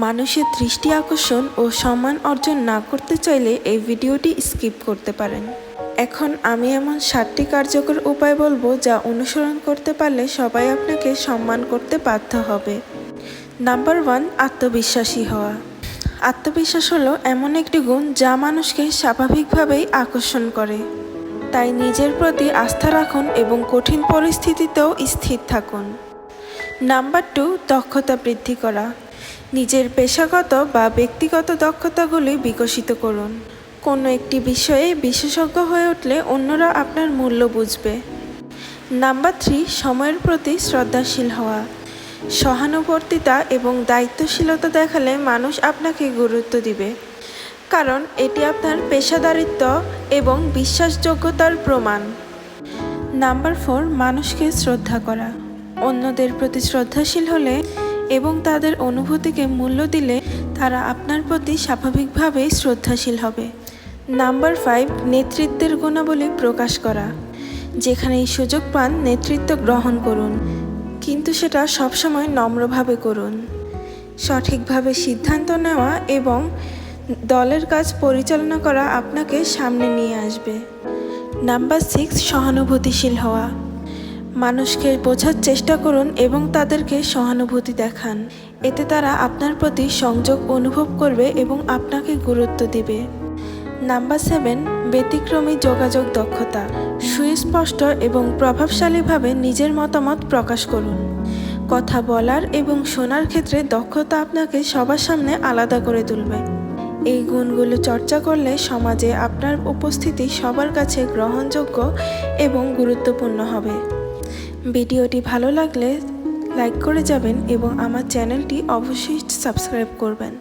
মানুষের দৃষ্টি আকর্ষণ ও সম্মান অর্জন না করতে চাইলে এই ভিডিওটি স্কিপ করতে পারেন। এখন আমি এমন 7টি কার্যকর উপায় বলবো যা অনুসরণ করতে পারলে সবাই আপনাকে সম্মান করতে বাধ্য হবে। নাম্বার 1, আত্মবিশ্বাসী হওয়া। আত্মবিশ্বাস হলো এমন একটি গুণ যা মানুষকে স্বাভাবিকভাবেই আকর্ষণ করে। তাই নিজের প্রতি আস্থা রাখুন এবং কঠিন পরিস্থিতিতেও স্থির থাকুন। নাম্বার 2, দক্ষতা বৃদ্ধি করা। নিজের পেশাগত বা ব্যক্তিগত দক্ষতাগুলি বিকশিত করুন। কোনো একটি বিষয়ে বিশেষজ্ঞ হয়ে উঠলে অন্যরা আপনার মূল্য বুঝবে। নাম্বার 3, সময়ের প্রতি শ্রদ্ধাশীল হওয়া। সহানুভূতিতা এবং দায়িত্বশীলতা দেখালে মানুষ আপনাকে গুরুত্ব দিবে, কারণ এটি আপনার পেশাদারিত্ব এবং বিশ্বাসযোগ্যতার প্রমাণ। নাম্বার 4, মানুষকে শ্রদ্ধা করা। অন্যদের প্রতি শ্রদ্ধাশীল হলে এবং তাদের অনুভূতিকে মূল্য দিলে তারা আপনার প্রতি স্বাভাবিকভাবেই শ্রদ্ধাশীল হবে। নাম্বার 5, নেতৃত্বের গুণাবলী প্রকাশ করা। যেখানেই সুযোগ পান নেতৃত্ব গ্রহণ করুন, কিন্তু সেটা সবসময় নম্রভাবে করুন। সঠিকভাবে সিদ্ধান্ত নেওয়া এবং দলের কাজ পরিচালনা করা আপনাকে সামনে নিয়ে আসবে। নাম্বার 6, সহানুভূতিশীল হওয়া। মানুষকে বোঝার চেষ্টা করুন এবং তাদেরকে সহানুভূতি দেখান। এতে তারা আপনার প্রতি সংযোগ অনুভব করবে এবং আপনাকে গুরুত্ব দিবে। নাম্বার 7, ব্যতিক্রমী যোগাযোগ দক্ষতা। সুস্পষ্ট এবং প্রভাবশালীভাবে নিজের মতামত প্রকাশ করুন। কথা বলার এবং শোনার ক্ষেত্রে দক্ষতা আপনাকে সবার সামনে আলাদা করে তুলবে। এই গুণগুলো চর্চা করলে সমাজে আপনার উপস্থিতি সবার কাছে গ্রহণযোগ্য এবং গুরুত্বপূর্ণ হবে। ভিডিওটি ভালো লাগলে লাইক করে যাবেন এবং আমার চ্যানেলটি অবশ্যই সাবস্ক্রাইব করবেন।